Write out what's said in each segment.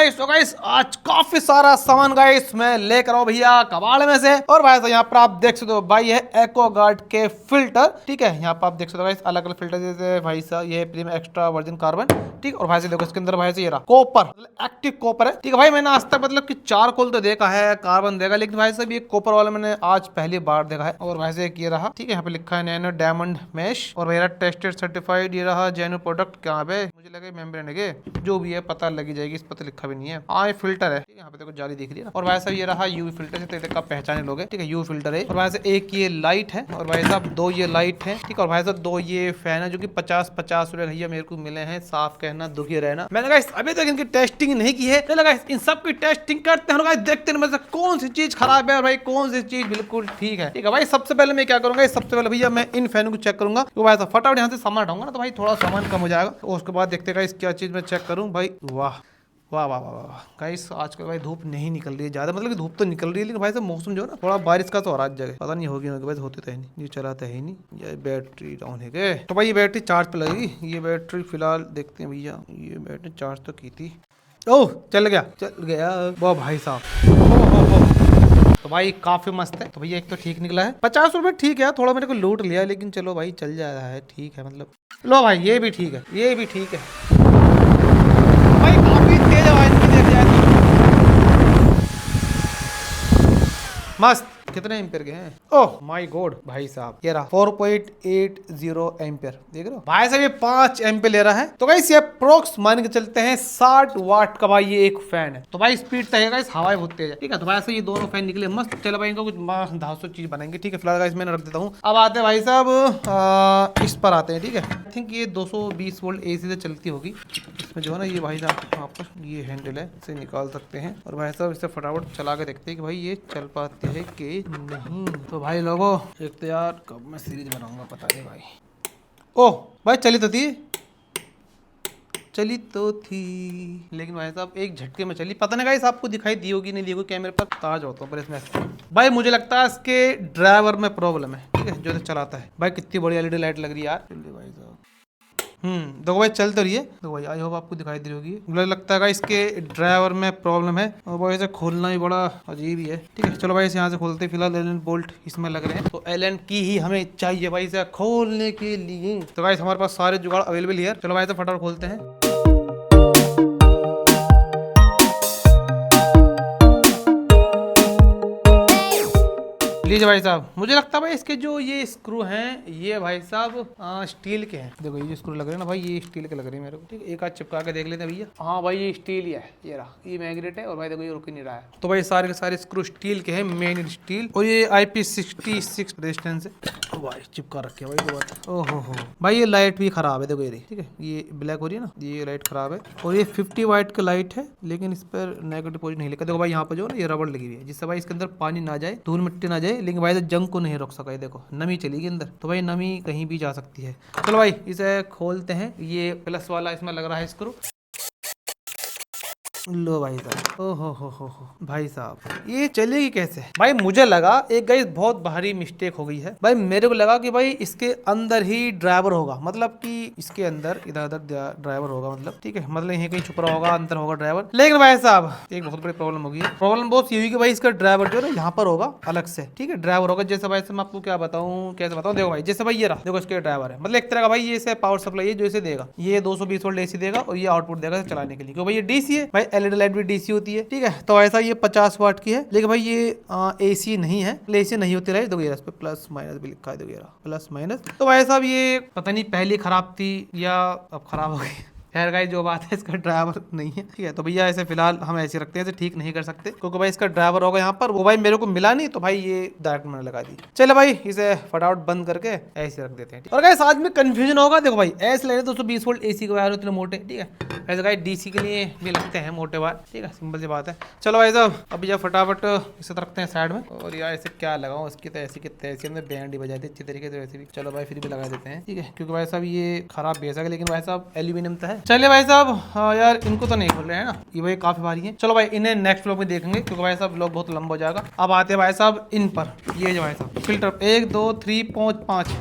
Guys तो guys आज काफी सारा सामान गाइस मैं लेकर आऊं भैया कबाड़ में से। और भाई साहब यहाँ पर आप देख सकते हो भाई है एक्वागार्ड के फिल्टर। ठीक है, यहाँ पर आप देख सकते हो गाइस अलग अलग फिल्टर जैसे भाई साहब ये प्रीमियम एक्स्ट्रा वर्जिन कार्बन। ठीक, और भाई से देखो इसके अंदर भाई से ये रहा कॉपर, एक्टिव कॉपर है। ठीक है भाई, मैंने आज तक मतलब कि चारकोल तो देखा है, कार्बन देखा, लेकिन भाई साहब ये कॉपर वाला मैंने आज पहली बार देखा है। और भाई से ये रहा, ठीक है, यहाँ पे लिखा है नैनो डायमंड मैश और मेरा टेस्टेड सर्टिफाइड। ये रहा जेन्युइन प्रोडक्ट। कहाँ पे मुझे लगे मेम्ब्रेन है, जो भी है पता लगी जाएगी, इस पर तो लिखा भी नहीं है। हाँ ये फिल्टर है, यहाँ पे देखो जाली दिख रही है। और भाई साहब ये रहा यूवी फिल्टर से तेरे का पहचाने लोग है। ठीक है, यूवी फिल्टर है। और भाई साहब एक ये लाइट है और भाई साहब दो ये लाइट है। ठीक है, और भाई साहब दो ये फैन है जो कि 50-50 रुपए भैया मेरे को मिले हैं। साफ कहना दुखी रहना। मैंने कहा अभी तक इनकी टेस्टिंग नहीं की है, तो लगा इन सब की टेस्टिंग करते हैं और देखते हैं मतलब कौन सी चीज खराब है और भाई कौन सी चीज बिल्कुल ठीक है। ठीक है भाई, सबसे पहले मैं क्या करूंगा, सबसे पहले भैया मैं इन फैनों को चेक करूंगा। तो भाई साहब फटाफट यहाँ से सामान हटाऊंगा ना, तो भाई थोड़ा सामान कम हो जाएगा। तो उसके बाद देखते हैं क्या चीज मैं चेक करूँ। भाई वाह वाह वाह वाह वाह गाइस, आजकल भाई धूप नहीं निकल रही है ज्यादा, मतलब कि धूप तो निकल रही है लेकिन भाई साहब मौसम जो है ना थोड़ा बारिश का तो हो रहा है जगह, पता नहीं होगी भाई, होते तो है नहीं, ये चलाता है नहीं। ये बैटरी डाउन है क्या? तो भाई ये बैटरी चार्ज पे लगेगी। ये बैटरी फिलहाल देखते हैं भैया, ये बैटरी चार्ज तो की थी। ओह चल गया वाह भाई साहब। तो भाई काफी मस्त है। तो भैया एक तो ठीक निकला है, 50 रुपए ठीक है, थोड़ा मेरे को लूट लिया लेकिन चलो भाई चल जा रहा है, ठीक है मतलब। लो भाई ये भी ठीक है, ये भी ठीक है भाई, काफी तेज आवाज में देख जाए तो मस्त। कितने एम्पियर के हैं? ओह माय गॉड भाई साहब, ये रहा 4.80 एम्पियर, देख रहे हो भाई साहब, ये 5 एम्पियर ले रहा है। तो गाइस ये अप्रोक्स मान के चलते हैं 60 वाट का भाई ये एक फैन है। तो भाई स्पीड तो है गाइस, हवाएं बहुत तेज है। ठीक है, तो भाई साहब ये दोनों फैन निकले मस्त। चलो भाई इनको कुछ धांसू चीज बनाएंगे। ठीक है, फिलहाल गाइस मैंने रख देता हूँ। अब आते हैं भाई साहब इस पर आते हैं। ठीक है, आई थिंक ये 220 वोल्ट एसी से चलती होगी। इसमें जो है ना ये भाई साहब वापस ये हैंडल है, इसे निकाल सकते हैं और भाई साहब इसे फटाफट चला के देखते हैं कि भाई ये चल पाते हैं कि नहीं। तो भाई लोगों एक तो यार कब मैं सीरीज बनाऊंगा पता नहीं भाई। ओह भाई चली तो थी लेकिन भाई साहब एक झटके में चली, पता नहीं गाइस आपको दिखाई दी होगी नहीं दी होगी कैमरे पर, ताज होता पर इसमें भाई मुझे लगता है इसके ड्राइवर में प्रॉब्लम है। ठीक है, जो चलाता है भाई, कितनी बड़ी एलईडी लाइट लग रही है यार भाई साहब। देखो भाई चल तो रही है, तो भाई आई होप आपको दिखाई दे रही होगी। मुझे लगता है इसके ड्राइवर में प्रॉब्लम है और भाई इसे खोलना भी बड़ा अजीब ही है। ठीक है, चलो भाई इसे यहाँ से खोलते हैं। फिलहाल एलन बोल्ट इसमें लग रहे हैं, तो एलन की ही हमें चाहिए भाई इसे खोलने के लिए। तो भाई हमारे पास सारे जुगाड़ अवेलेबल है। चलो भाई इसे फटाफट खोलते हैं। लीजिए भाई साहब, मुझे लगता है भाई इसके जो ये स्क्रू हैं ये भाई साहब स्टील के हैं। देखो ये जो स्क्रू लग रहे हैं ना भाई, ये स्टील के लग रहे हैं मेरे को। ठीक है, एक आध चिपका के देख लेते हैं भैया। हाँ भाई ये स्टील ही है, ये रहा, ये मैग्नेट है और भाई देखो ये रुक नहीं रहा है। तो भाई सारे के सारे स्क्रू स्टील के हैं, मेन स्टील, और ये IP66 रेजिस्टेंस है भाई, चिपका रखे भाई दो बार। ओहो हो भाई ये लाइट भी खराब है, देखो ये। ठीक है, ये ब्लैक हो रही है ना, ये लाइट खराब है। और ये 50 वाट का लाइट है लेकिन इस पर नेगेटिव पॉजिटिव नहीं लिखा। देखो भाई यहाँ पर जो ना ये रबड़ लगी हुई है, जिससे भाई इसके अंदर पानी ना जाए, धूल मिट्टी ना जाए, लेकिन भाई जंग को नहीं रोक सका। ये देखो नमी चलेगी अंदर, तो भाई नमी कहीं भी जा सकती है। चलो भाई इसे खोलते हैं। ये प्लस वाला इसमें लग रहा है स्क्रू। लो भाई साहब, ओहो हो भाई साहब ये चलेगी कैसे? भाई मुझे लगा एक गाइस बहुत भारी मिस्टेक हो गई है। भाई मेरे को लगा कि भाई इसके अंदर ही ड्राइवर होगा, मतलब कि इसके अंदर इधर उधर ड्राइवर होगा, मतलब ठीक है, मतलब यहीं कहीं छुप रहा होगा, अंदर होगा ड्राइवर। लेकिन भाई साहब एक बहुत बड़ी प्रॉब्लम होगी। प्रॉब्लम बहुत ये हुई कि भाई इसका ड्राइवर जो है ना यहाँ पर होगा अलग से। ठीक है, ड्राइवर होगा जैसे भाई मैं आपको क्या बताऊँ, कैसे बताऊँ। देखो भाई जैसे भाई ये रहा, देखो इसके ड्राइवर है, मतलब एक तरह का भाई ये पावर सप्लाई है जो इसे देगा। ये 220 वोल्ट एसी देगा और ये आउटपुट देगा चलाने के लिए, क्योंकि भाई ये डीसी है। भाई एलईडी लाइट भी डीसी होती है। ठीक है, तो ऐसा ये 50 वाट की है, लेकिन भाई ये एसी नहीं है, एसी नहीं होती रही। देखो ये इस पे प्लस माइनस भी लिखा है, देखो ये प्लस माइनस। तो भाई साहब ये पता नहीं पहले खराब थी या अब खराब हो गई। खैर गाइस जो बात है इसका ड्राइवर नहीं है। ठीक है, तो भैया ऐसे फिलहाल हम ऐसे रखते हैं, ठीक नहीं कर सकते क्योंकि भाई इसका ड्राइवर होगा यहाँ पर, वो भाई मेरे को मिला नहीं, तो भाई ये डायरेक्ट मैंने लगा दी। चलो भाई इसे फटाफट बंद करके ऐसे रख देते हैं। और गाइस आज में कंफ्यूजन होगा, देखो भाई ऐसे लगे 220 वोल्ट एसी के वायर उतने मोटे। ठीक है, ऐसे गाइस डीसी के लिए भी लगते हैं मोटे वायर। ठीक है, सिंपल सी बात है। चलो भाई साहब अब भैया फटाफट इसे रखते हैं साइड में। और यार ऐसे क्या लगाऊं, इसकी तो ऐसी कितने ऐसी हमने बैंड ही बजा दी अच्छी तरीके से, वैसे भी चलो भाई फिर भी लगा देते हैं। ठीक है, क्योंकि भाई साहब ये खराब बेस है, लेकिन भाई साहब एल्यूमिनियम तो है, चलिए भाई साहब, हाँ यार इनको तो नहीं खोल रहे हैं ना, ये भाई काफी भारी है। चलो भाई इन्हें नेक्स्ट व्लॉग में देखेंगे, क्योंकि भाई साहब व्लॉग बहुत लंबा हो जाएगा। अब आते हैं भाई साहब इन पर। ये जो भाई साहब फिल्टर 1 2 3 5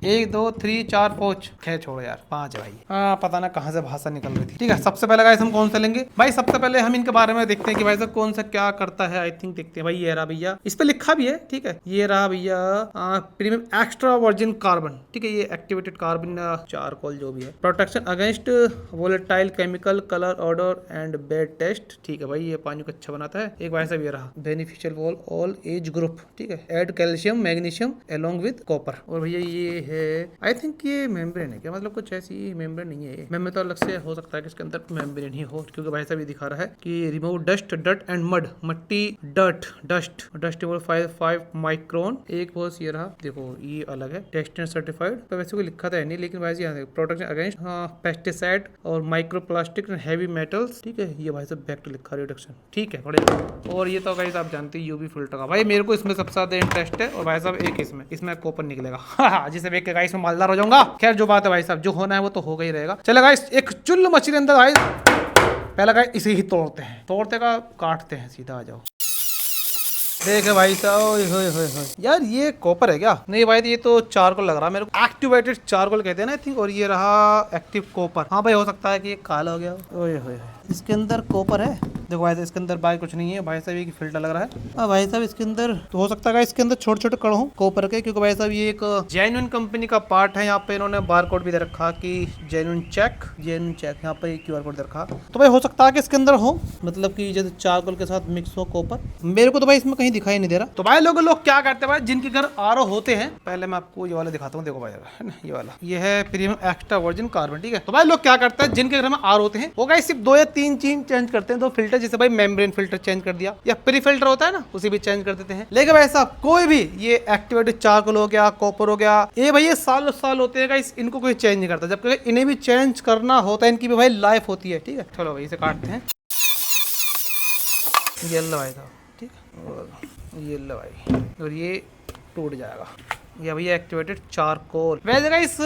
1 2 3 4 5, खैर छोड़ो यार 5 है भाई। हाँ पता ना कहाँ से भाषा निकल रही थी। ठीक है, सबसे पहले गाइस हम कौन सा लेंगे भाई? सबसे पहले हम इनके बारे में देखते हैं कि भाई साहब कौन सा क्या करता है। आई थिंक देखते हैं भाई, ये रहा भैया, इस पे लिखा भी है। ठीक है, ये रहा भैया प्रीमियम एक्स्ट्रा वर्जिन कार्बन। ठीक है, ये एक्टिवेटेड कार्बन चारकोल जो भी है, protection against volatile chemical, colour, odour and bad taste. ठीक है भाई, ये पानी को अच्छा बनाता है। एक भाई साहब ये रहा beneficial for all age group. ठीक है, add calcium magnesium along with copper. और भैया ये है आई थिंक ये मेम्ब्रेन है क्या, मतलब कुछ ऐसी मेम्ब्रेन नहीं है। मेम्ब्रेन तो अलग से हो सकता है कि इसके अंदर मेम्ब्रेन ही हो, क्योंकि भाई साहब ये दिखा रहा है कि remove dust dot and mud, मट्टी डस्ट 5 माइक्रोन। एक बॉस ये रहा, देखो ये अलग है, टेस्ट एंड सर्टिफाइड। तो वैसे कोई लिखा तो है नहीं, लेकिन भाई यहाँ प्रोटेक्शन अगेंस्ट पेस्टिसाइड और micro plastic and heavy metals. ठीक है, ये भाई साहब बैक्ट लिखा रिडक्शन। ठीक है बढ़िया। और ये तो गाइस आप जानते हैं यूवी फिल्टर का, भाई मेरे को इसमें सबसे ज्यादा इंटरेस्ट है। और भाई साहब एक इसमें कॉपर निकलेगा जिसे देख के गाइस में मालदार हो जाऊंगा। खैर जो बात है भाई साहब, जो होना है वो तो होगा ही रहेगा। चलो गाइस एक चुल्लू मछली अंदर गाइस, पहला गाइस इसे ही तोड़ते का काटते हैं, सीधा आ जाओ। देखे भाई साहब, यार ये कॉपर है क्या? नहीं भाई ये तो चारकोल लग रहा है मेरे को, एक्टिवेटेड चारकोल कहते हैं ना आई थिंक। और ये रहा एक्टिव कॉपर। हाँ भाई हो सकता है कि ये काला हो गया। ओए होए इसके अंदर कॉपर है। देखो भाई इसके अंदर भाई कुछ नहीं है भाई साहब, ये फिल्टर लग रहा है। हाँ भाई साहब इसके अंदर तो हो सकता है इसके अंदर छोटे छोटे कण हो कॉपर के, क्योंकि भाई साहब ये एक जेन्युइन कंपनी का पार्ट है। यहाँ पे इन्होंने बार कोड भी दे रखा कि जेन्युइन चेक, यहाँ पे QR कोड दे रखा। तो भाई हो सकता है कि इसके अंदर हो, मतलब कि जैसे चारकोल के साथ मिक्स हो कॉपर। मेरे को तो भाई इसमें कहीं दिखाई नहीं दे रहा। तो भाई लोग क्या करते हैं भाई, जिनके घर RO होते हैं, पहले मैं आपको ये वाला दिखाता हूँ। देखो भाई है ना ये वाला, ये है प्रीमियम एक्स्ट्रा वर्जिन कार्बन। ठीक है, तो भाई लोग क्या करते हैं, जिनके घर में RO होते हैं वो गाइस सिर्फ 2 या 3 चीज चेंज करते हैं। 2 फिल्टर, जैसे भाई मेम्ब्रेन फिल्टर चेंज कर दिया, या प्री फिल्टर होता है ना उसे भी चेंज कर देते हैं। लेकिन भाई साहब कोई भी ये एक्टिवेटेड चारकोल हो गया, कॉपर हो गया, ये भाई ये साल होते हैं गाइस, इनको कोई चेंज नहीं करता। जबकि इन्हें भी चेंज करना होता है, इनकी भी भाई लाइफ होती है। ठीक है, चलो भाई इसे काटते हैं। ये लो भाई साहब, ठीक है, और ये लो भाई, और ये टूट जाएगा। ये भैया एक्टिवेटेड चारकोल। वैसे गाइस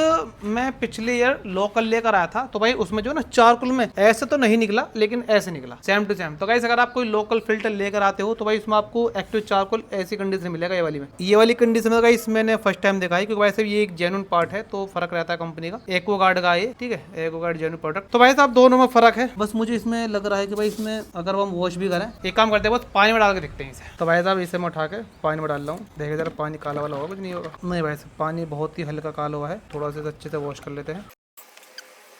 मैं पिछले ईयर लोकल लेकर आया था, तो भाई उसमें जो ना चारकोल में ऐसे तो नहीं निकला, लेकिन ऐसे निकला सेम टू सेम। तो गाइस अगर आप कोई लोकल फिल्टर लेकर आते हो तो भाई उसमें आपको एक्टिव चारकोल ऐसी कंडीशन में मिलेगा। ये वाली कंडीशन में गाइस मैंने फर्स्ट टाइम देखा है, क्योंकि वैसे ये एक जेन्युइन पार्ट है, तो फर्क रहता है कंपनी का। एक्वागार्ड का ये, ठीक है, एक्वागार्ड जेन्युइन प्रोडक्ट। तो भाई साहब दोनों में फर्क है। बस मुझे इसमें लग रहा है कि भाई इसमें अगर हम वॉश भी करें, एक काम करते हैं बस पानी में डाल के देखते हैं इसे। तो भाई साहब इसे मैं उठा के पानी में डाल रहा हूँ, देखे जरा पानी काला वाला होगा, कुछ नहीं होगा। नहीं भाई साहब पानी बहुत ही हल्का काला हुआ है, थोड़ा सा अच्छे से वॉश कर लेते हैं।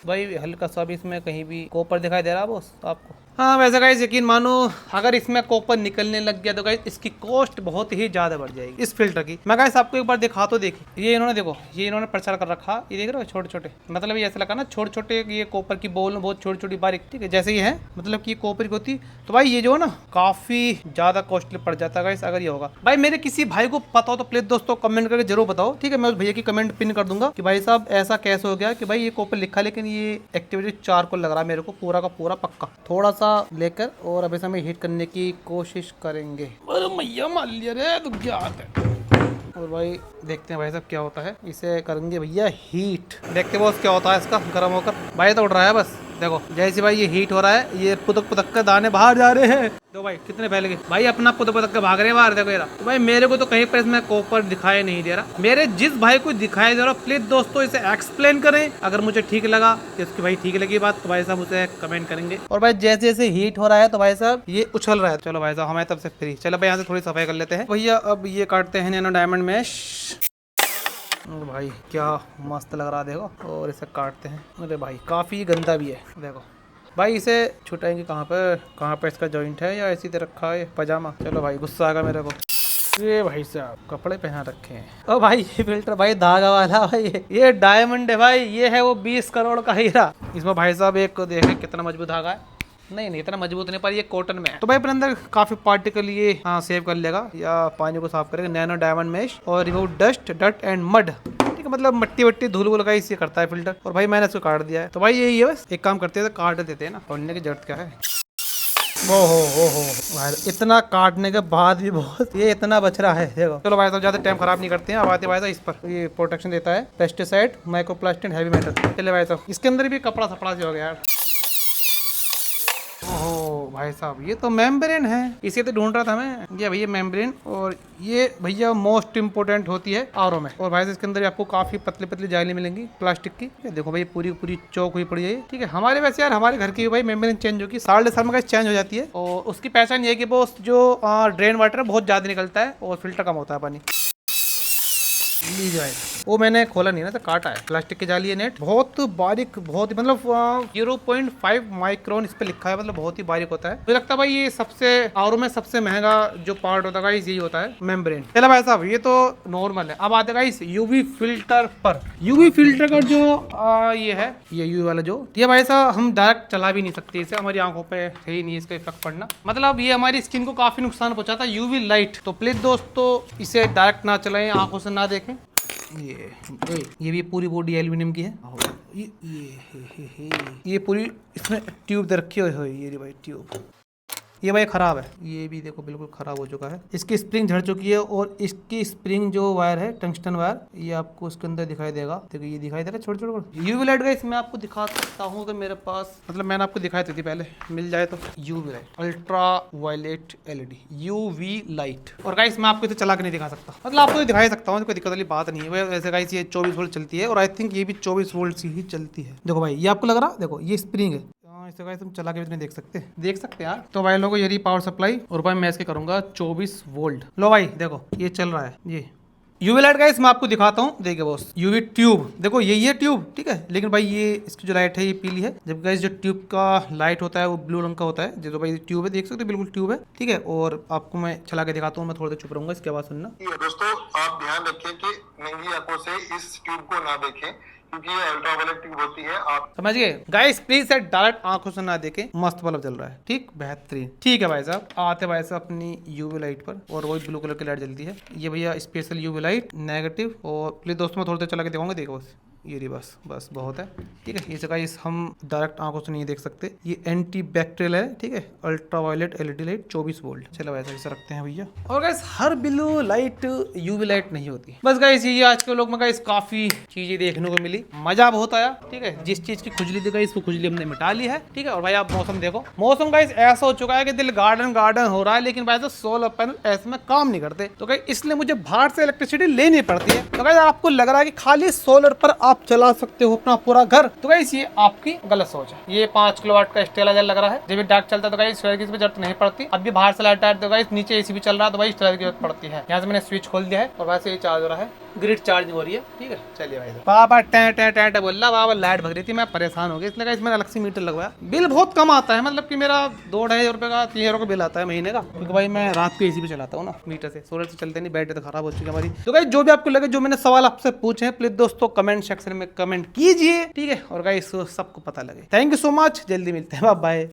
भाई हल्का सा भी इसमें कहीं भी कॉपर दिखाई दे रहा है बॉस आपको? हाँ वैसे गाइस यकीन मानो, अगर इसमें कॉपर निकलने लग गया तो गाइस इसकी कॉस्ट बहुत ही ज्यादा बढ़ जाएगी इस फिल्टर की। मैं गाइस आपको एक बार दिखा तो देखिए, ये इन्होंने देखो, ये इन्होंने प्रचार कर रखा, ये देख रहे हो छोटे छोटे, मतलब ये ऐसा लगा ना छोटे छोटे ये कॉपर की बोल बहुत छोटी छोटी बारीक, ठीक है, जैसे ये है, मतलब कि कॉपर की होती। तो भाई ये जो है ना काफी ज्यादा कॉस्टली पड़ जाता है गाइस अगर ये होगा। भाई मेरे किसी भाई को पता हो तो प्लीज दोस्तों कमेंट करके जरूर बताओ, ठीक है। मैं उस भैया की कमेंट पिन कर दूंगा कि भाई साहब ऐसा कैसे हो गया कि भाई ये कॉपर लिखा, लेकिन ये एक्टिवेटेड चारकोल लग रहा है मेरे को पूरा का पूरा पक्का। थोड़ा सा लेकर और अब इसे हमें हीट करने की कोशिश करेंगे। अरे मैया मान लिया रे, तो क्या है। और भाई देखते हैं भाई साहब क्या होता है, इसे करेंगे भैया हीट, देखते हैं बॉस क्या होता है इसका गर्म होकर। भाई तो उड़ रहा है बस, देखो जैसे भाई ये हीट हो रहा है, ये पुतक पुतक के दाने बाहर जा रहे हैं। तो भाई कितने फैल गए भाई, अपना पुतक पुतक के भाग रहे हैं बाहर, देखो यार। तो भाई मेरे को तो कहीं पर इसमें कॉपर दिखाई नहीं दे रहा। मेरे जिस भाई को दिखाई दे रहा प्लीज दोस्तों इसे एक्सप्लेन करें। अगर मुझे ठीक लगा कि इसकी भाई ठीक लगी बात तो भाई साहब उसे कमेंट करेंगे। और भाई जैसे जैसे हीट हो रहा है तो भाई साहब ये उछल रहा है। चलो भाई साहब हमें तब से फ्री। चलो भाई यहाँ से थोड़ी सफाई कर लेते हैं भैया। अब ये काटते हैं नैनो डायमंड मैश। भाई क्या मस्त लग रहा है देखो, और इसे काटते हैं। अरे भाई काफी गंदा भी है देखो। भाई इसे छुटाएंगे कहाँ पे इसका जॉइंट है, या ऐसी तरह रखा है पजामा। चलो भाई गुस्सा आ गया मेरे को। ये भाई साहब कपड़े पहना रखे हैं। ओ भाई ये फिल्टर भाई धागा वाला भाई, ये डायमंड है भाई, ये है वो 20 करोड़ का हीरा। इसमें भाई साहब एक देखें कितना मजबूत धागा है। नहीं इतना मजबूत नहीं, पर ये कॉटन में है। तो भाई अपने अंदर काफी पार्टिकल ये सेव कर लेगा, या पानी को साफ करेगा। नैनो डायमंड मैश और रिमूव डस्ट एंड मड, ठीक है, मतलब मट्टी वट्टी धूल वूल का इसे करता है फिल्टर। और भाई मैंने इसको काट दिया है। तो भाई यही है, बस एक काम करते हैं काट देते हैं ना, तोड़ने की जरूरत क्या है। हो भाई, इतना काटने के बाद भी बहुत ये इतना बच रहा है, देखो। चलो भाई साहब, ज्यादा टाइम खराब नहीं करते हैं, अब आते भाई साहब इस पर। ये प्रोटेक्शन देता है, पेस्टिसाइड, माइक्रोप्लास्टिक, हैवी मेटल। चले भाई साहब, इसके अंदर भी कपड़ा सपड़ा से हो गया यार। ओहो भाई साहब, ये तो मेम्ब्रेन है, इसे तो ढूंढ रहा था मैं। ये भैया मेम्ब्रेन, और ये भैया मोस्ट इंपोर्टेंट होती है आरओ में। और भाई साहब इसके अंदर आपको काफी पतली पतली जाली मिलेंगी प्लास्टिक की। ये देखो भाई, पूरी पूरी चौक हुई पड़ी है, ठीक है। हमारे वैसे यार, हमारे घर की भाई मेम्ब्रेन चेंज होगी, साल साल में चेंज हो जाती है। और उसकी पहचान ये है कि वो जो ड्रेन वाटर बहुत ज्यादा निकलता है और फिल्टर कम होता है पानी। लीजिए भाई, वो मैंने खोला नहीं ना, तो काटा है। प्लास्टिक की जाली है, नेट बहुत बारीक, बहुत ही मतलब 0.5 माइक्रोन इस पे लिखा है, मतलब बहुत ही बारीक होता है। मुझे लगता है भाई ये सबसे आरओ में सबसे महंगा जो पार्ट होता है यही होता है, मेम्ब्रेन। चलो भाई साहब, ये तो नॉर्मल है। अब आते हैं इस यूवी फिल्टर पर। यूवी फिल्टर का जो ये है, ये यूवी वाला जो, ये भाई साहब हम डायरेक्ट चला भी नहीं सकते इसे, हमारी आंखों पे है ही नहीं इसका इफेक्ट पड़ना। मतलब ये हमारी स्किन को काफी नुकसान पहुंचाता है, यूवी लाइट। तो प्लीज दोस्तों, इसे डायरेक्ट ना चलाएं, आंखों से ना देखें। ये भी पूरी बॉडी एल्यूमिनियम की है। ये पूरी इसमें ट्यूब दे रखी हुई है, ये भाई ट्यूब। ये भाई खराब है, ये भी देखो बिल्कुल खराब हो चुका है। इसकी स्प्रिंग झड़ चुकी है, और इसकी स्प्रिंग जो वायर है, टंगस्टन वायर, ये आपको उसके अंदर दिखाई देगा। देखो ये दिखाई दे रहा है छोटे छोटे यूवी लाइट। गाइस मैं आपको दिखा सकता हूँ कि मेरे पास, मतलब मैंने आपको दिखाई थी पहले, मिल जाए तो। UV light, ultra violet LED UV light. और गाइस मैं आपको इसे चला के नहीं दिखा सकता, मतलब आपको दिखा सकता हूँ, कोई दिक्कत वाली बात नहीं है। वैसे गाइस ये 24 वोल्ट चलती है, और आई थिंक ये भी 24 वोल्ट से ही चलती है। देखो भाई, ये आपको लग रहा, देखो ये स्प्रिंग है, इसे गाइस तुम चला के भी नहीं देख सकते यार। तो भाई लोगों, ये पावर सप्लाई, और भाई मैं इसके करूंगा 24 वोल्ट। लो भाई देखो, ये चल रहा है। ये यूवी लाइट गाइस मैं आपको दिखाता हूँ, देखिए बॉस, यूवी ट्यूब देखो, ये ट्यूब, ठीक है। लेकिन भाई ये इसकी जो लाइट है ये पीली है, जबकि गाइस जो ट्यूब का लाइट होता है वो ब्लू रंग का होता है। जो भाई ट्यूब है, देख सकते हो बिल्कुल ट्यूब है, ठीक है। और आपको मैं चला के दिखाता हूँ, मैं थोड़ी देर चुप रहूंगा, इसकी आवाज सुनना। दोस्तों आप ध्यान रखें कि नंगी आंखों से इस ट्यूब को ना देखें, क्योंकि ये अल्ट्रावायलेट ट्यूब होती है। आप समझ गए गाइस, प्लीज से डायरेक्ट आंखों से ना देखें। मस्त बल्ब जल रहा है, ठीक, बेहतरीन, ठीक है भाई साहब। आते भाई साहब अपनी यूवी लाइट पर, और वही ब्लू कलर की लाइट जलती है। ये भैया स्पेशल यूवी लाइट नेगेटिव। और प्लीज दोस्तों मैं थोड़ी देर चला के दिखाऊंगा, देखो बस, ये रही, बस बहुत है, ठीक है। ये गाइस हम डायरेक्ट आंखों से नहीं देख सकते, ये एंटी बैक्टीरियल है, ठीक है। Ultra violet LED light 24 volt. चलो वैसे ऐसे रखते हैं भैया। और गाइस हर ब्लू लाइट यूवी लाइट नहीं होती। बस गाइस ये आज के लोग में गाइस काफी चीजें देखने को मिली, मजा बहुत आया, ठीक है। जिस चीज की खुजली थी गाइस, वो खुजली हमने मिटा ली है, ठीक है। और भाई आप मौसम देखो, मौसम गाइस ऐसा हो चुका है कि दिल गार्डन गार्डन हो रहा है, लेकिन भाई तो सोलर पैनल ऐसे में काम नहीं करते। तो गाइस इसलिए मुझे बाहर से इलेक्ट्रिसिटी लेनी पड़ती है। तो गाइस आपको लग रहा है कि खाली सोलर पर आप चला सकते हो अपना पूरा घर, तो गाइस ये आपकी गलत सोच है। ये 5 किलोवाट का स्टेलाइजर लग रहा है, जब डार्क चलता है तो गाइस स्टेलाइजर की जरूरत नहीं पड़ती। अब भी बाहर से लाइट आए तो गाइस नीचे एसी भी चल रहा है, तो भाई स्टेलाइजर की जरूरत पड़ती है। यहाँ से मैंने स्विच खोल दिया है, और वैसे ये चार्ज हो रहा है, ग्रिड चार्जिंग हो रही है, ठीक है। चलिए भाई बाबा टे बोल रहा, बाबा लाइट भग रही थी, मैं परेशान हो गया, इसलिए गाइस मैंने अलग से मीटर लगवाया। बिल बहुत कम आता है, मतलब कि मेरा 2-2.5 रुपए का 3 का बिल आता है महीने का, क्योंकि भाई मैं रात को एसी पे चलाता हूँ ना, मीटर से, सोलर से चलते नहीं, बैटरी तो खराब हो चुकी है हमारी। तो गाइस जो भी आपको लगे, जो मैंने सवाल आपसे पूछे हैं, प्लीज दोस्तों कमेंट सेक्शन में कमेंट कीजिए, ठीक है। और गाइस सबको पता लगे। थैंक यू सो मच, जल्दी मिलते हैं, बाय बाय।